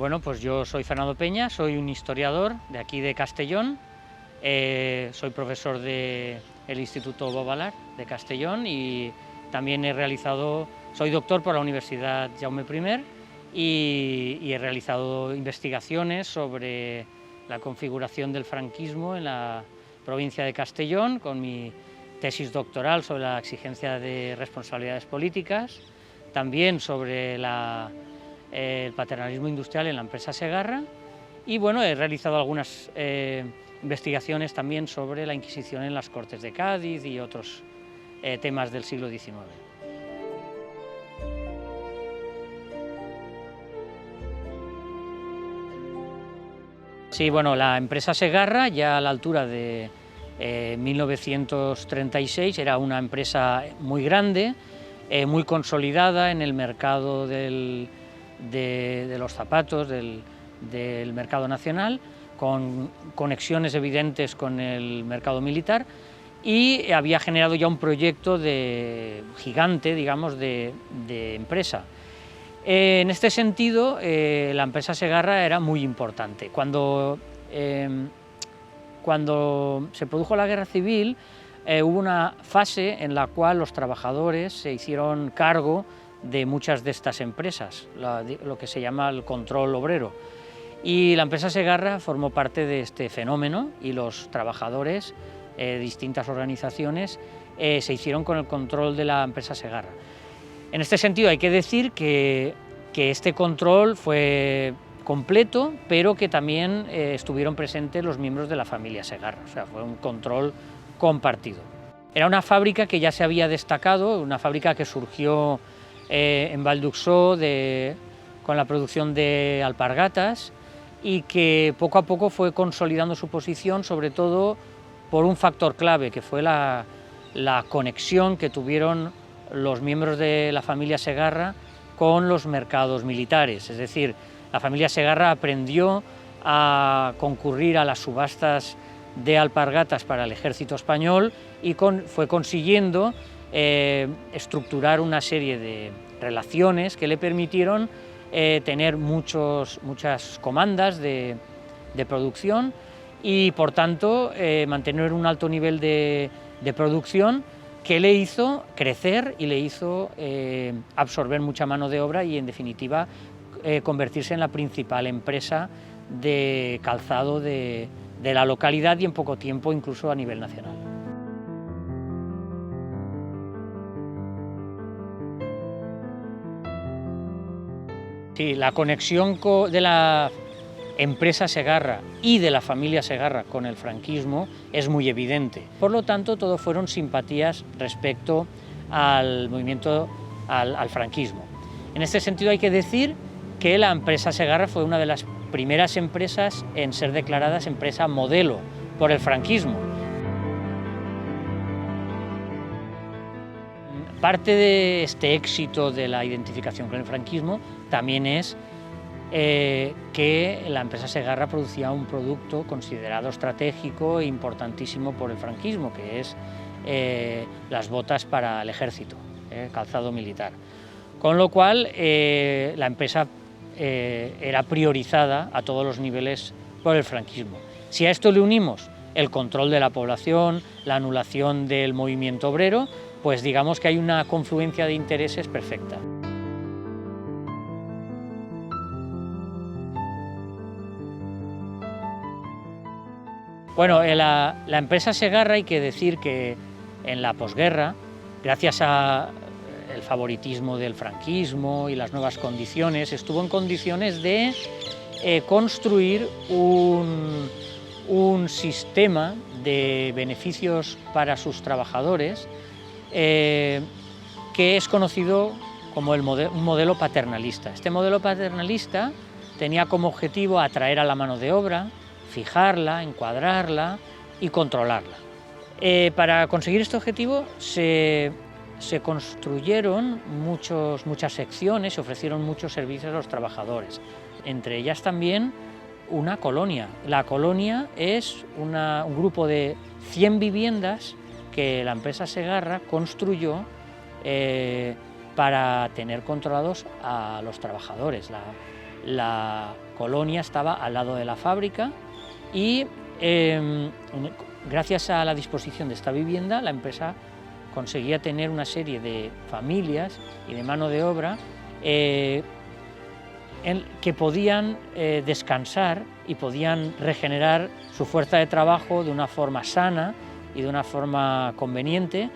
Bueno, pues yo soy Fernando Peña, soy un historiador de aquí de Castellón, soy profesor del Instituto Bobalar de Castellón y también soy doctor por la Universidad Jaume I y he realizado investigaciones sobre la configuración del franquismo en la provincia de Castellón con mi tesis doctoral sobre la exigencia de responsabilidades políticas, también sobre el paternalismo industrial en la empresa Segarra y bueno, he realizado algunas investigaciones también sobre la Inquisición en las Cortes de Cádiz y otros temas del siglo XIX. Sí, bueno, la empresa Segarra ya a la altura de 1936 era una empresa muy grande, muy consolidada en el mercado de los zapatos, del mercado nacional, con conexiones evidentes con el mercado militar y había generado ya un proyecto gigante, digamos, de empresa. En este sentido, la empresa Segarra era muy importante. Cuando se produjo la Guerra Civil, hubo una fase en la cual los trabajadores se hicieron cargo de muchas de estas empresas, lo que se llama el control obrero. Y la empresa Segarra formó parte de este fenómeno y los trabajadores de distintas organizaciones se hicieron con el control de la empresa Segarra. En este sentido hay que decir que este control fue completo, pero que también estuvieron presentes los miembros de la familia Segarra, o sea, fue un control compartido. Era una fábrica que ya se había destacado, una fábrica que surgió en Vall d'Uixó con la producción de alpargatas y que poco a poco fue consolidando su posición, sobre todo por un factor clave, que fue la conexión que tuvieron los miembros de la familia Segarra con los mercados militares. Es decir, la familia Segarra aprendió a concurrir a las subastas de alpargatas para el ejército español y fue consiguiendo estructurar una serie de relaciones que le permitieron tener muchas comandas de producción y, por tanto, mantener un alto nivel de producción que le hizo crecer y le hizo absorber mucha mano de obra y, en definitiva, convertirse en la principal empresa de calzado de la localidad y en poco tiempo incluso a nivel nacional. Sí, la conexión de la empresa Segarra y de la familia Segarra con el franquismo es muy evidente. Por lo tanto, todo fueron simpatías respecto al movimiento, al franquismo. En este sentido hay que decir que la empresa Segarra fue una de las primeras empresas en ser declaradas empresa modelo por el franquismo. Parte de este éxito de la identificación con el franquismo también es que la empresa Segarra producía un producto considerado estratégico e importantísimo por el franquismo, que es las botas para el ejército, calzado militar. Con lo cual, la empresa era priorizada a todos los niveles por el franquismo. Si a esto le unimos el control de la población, la anulación del movimiento obrero, pues digamos que hay una confluencia de intereses perfecta. Bueno, la empresa Segarra, hay que decir que en la posguerra, gracias al favoritismo del franquismo y las nuevas condiciones, estuvo en condiciones de construir un sistema de beneficios para sus trabajadores que es conocido como un modelo paternalista. Este modelo paternalista tenía como objetivo atraer a la mano de obra, fijarla, encuadrarla y controlarla. Para conseguir este objetivo se construyeron muchas secciones, se ofrecieron muchos servicios a los trabajadores, entre ellas también una colonia. La colonia es un grupo de 100 viviendas que la empresa Segarra construyó para tener controlados a los trabajadores. La colonia estaba al lado de la fábrica y gracias a la disposición de esta vivienda, la empresa conseguía tener una serie de familias y de mano de obra que podían descansar y podían regenerar su fuerza de trabajo de una forma sana y de una forma conveniente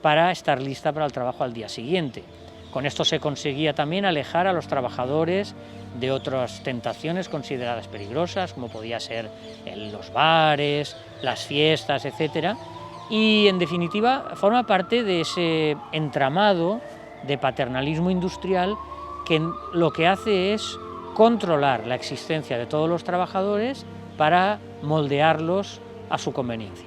para estar lista para el trabajo al día siguiente. Con esto se conseguía también alejar a los trabajadores de otras tentaciones consideradas peligrosas, como podía ser los bares, las fiestas, etc. Y en definitiva forma parte de ese entramado de paternalismo industrial que lo que hace es controlar la existencia de todos los trabajadores para moldearlos a su conveniencia.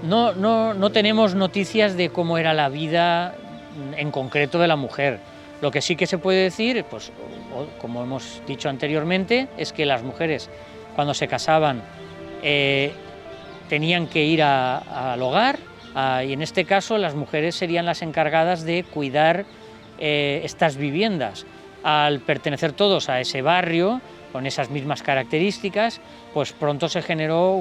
No tenemos noticias de cómo era la vida en concreto de la mujer. Lo que sí que se puede decir, pues, como hemos dicho anteriormente, es que las mujeres cuando se casaban tenían que ir al hogar y en este caso las mujeres serían las encargadas de cuidar estas viviendas. Al pertenecer todos a ese barrio, con esas mismas características, pues pronto se generó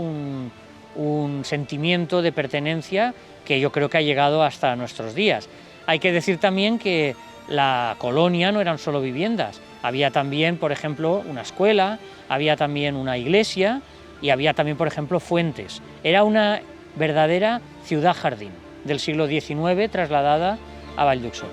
un sentimiento de pertenencia que yo creo que ha llegado hasta nuestros días. Hay que decir también que la colonia no eran solo viviendas, había también, por ejemplo, una escuela, había también una iglesia y había también, por ejemplo, fuentes. Era una verdadera ciudad-jardín del siglo XIX trasladada a Valldexó.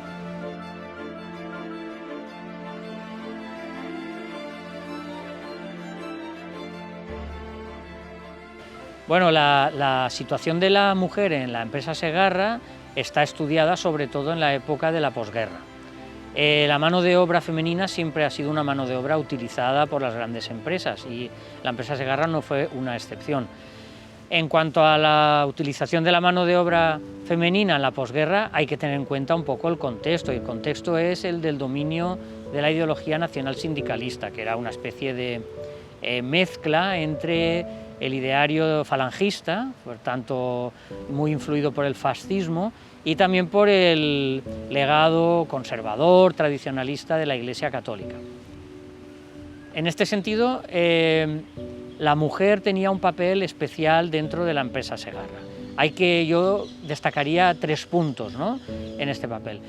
Bueno, la situación de la mujer en la empresa Segarra está estudiada sobre todo en la época de la posguerra. La mano de obra femenina siempre ha sido una mano de obra utilizada por las grandes empresas y la empresa Segarra no fue una excepción. En cuanto a la utilización de la mano de obra femenina en la posguerra, hay que tener en cuenta un poco el contexto, y el contexto es el del dominio de la ideología nacional sindicalista, que era una especie de mezcla entre el ideario falangista, por tanto muy influido por el fascismo, y también por el legado conservador, tradicionalista de la Iglesia Católica. En este sentido, la mujer tenía un papel especial dentro de la empresa Segarra. Yo destacaría 3 puntos, ¿no?, en este papel,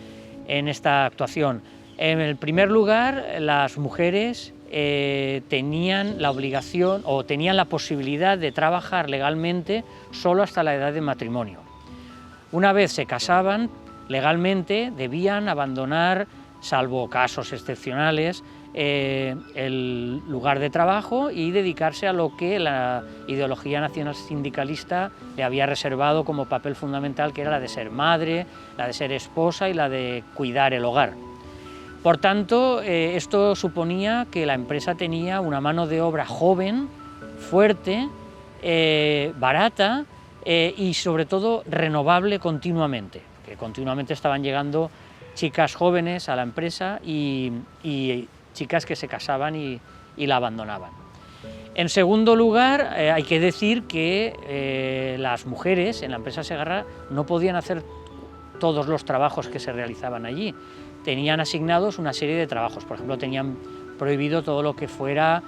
en esta actuación. En el primer lugar, las mujeres tenían la obligación o tenían la posibilidad de trabajar legalmente solo hasta la edad de matrimonio. Una vez se casaban, legalmente debían abandonar, salvo casos excepcionales, el lugar de trabajo y dedicarse a lo que la ideología nacional sindicalista le había reservado como papel fundamental, que era la de ser madre, la de ser esposa y la de cuidar el hogar. Por tanto, esto suponía que la empresa tenía una mano de obra joven, fuerte, barata y sobre todo renovable continuamente, que continuamente estaban llegando chicas jóvenes a la empresa y chicas que se casaban y la abandonaban. En segundo lugar, hay que decir que las mujeres en la empresa Segarra no podían hacer todos los trabajos que se realizaban allí. Tenían asignados una serie de trabajos, por ejemplo, tenían prohibido todo lo que fuera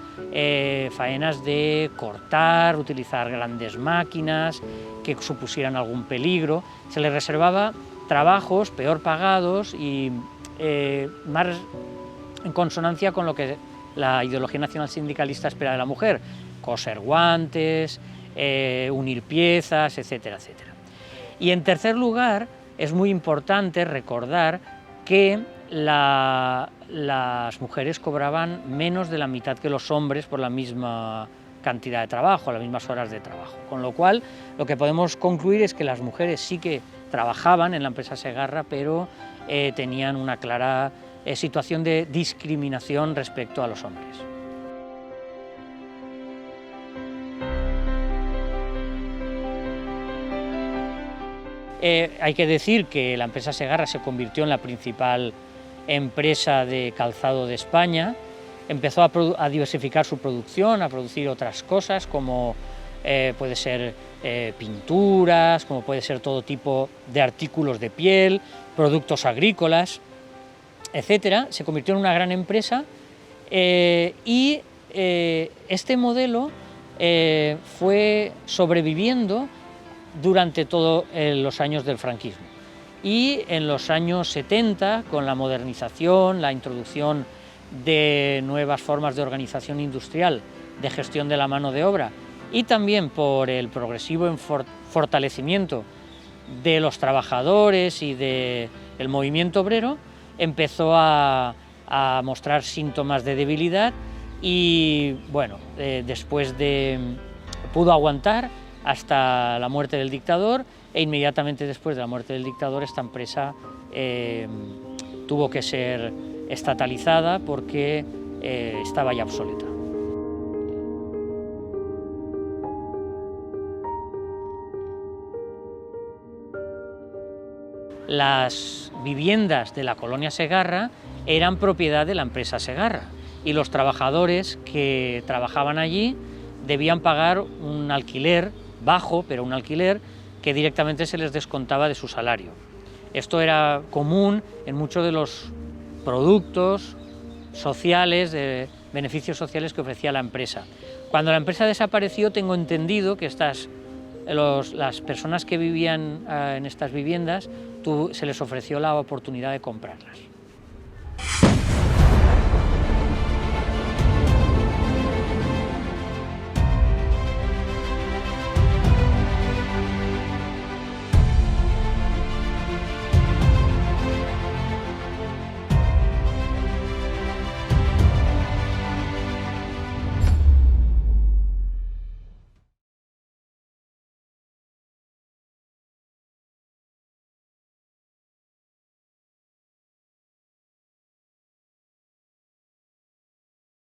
faenas de cortar, utilizar grandes máquinas que supusieran algún peligro. Se les reservaba trabajos peor pagados y más en consonancia con lo que la ideología nacional sindicalista espera de la mujer: coser guantes, unir piezas, etcétera, etcétera. Y en tercer lugar, es muy importante recordar que las mujeres cobraban menos de la mitad que los hombres por la misma cantidad de trabajo, las mismas horas de trabajo. Con lo cual, lo que podemos concluir es que las mujeres sí que trabajaban en la empresa Segarra, pero tenían una clara situación de discriminación respecto a los hombres. Hay que decir que la empresa Segarra se convirtió en la principal empresa de calzado de España, empezó a diversificar su producción, a producir otras cosas como puede ser pinturas, como puede ser todo tipo de artículos de piel, productos agrícolas, etcétera. Se convirtió en una gran empresa y este modelo fue sobreviviendo durante todos los años del franquismo. Y en los años 70, con la modernización, la introducción de nuevas formas de organización industrial, de gestión de la mano de obra, y también por el progresivo fortalecimiento de los trabajadores y del movimiento obrero, empezó a mostrar síntomas de debilidad y, bueno, pudo aguantar hasta la muerte del dictador, e inmediatamente después de la muerte del dictador esta empresa tuvo que ser estatalizada porque estaba ya obsoleta. Las viviendas de la colonia Segarra eran propiedad de la empresa Segarra y los trabajadores que trabajaban allí debían pagar un alquiler bajo, pero un alquiler que directamente se les descontaba de su salario. Esto era común en muchos de los productos sociales, de beneficios sociales que ofrecía la empresa. Cuando la empresa desapareció, tengo entendido que las personas que vivían en estas viviendas se les ofreció la oportunidad de comprarlas.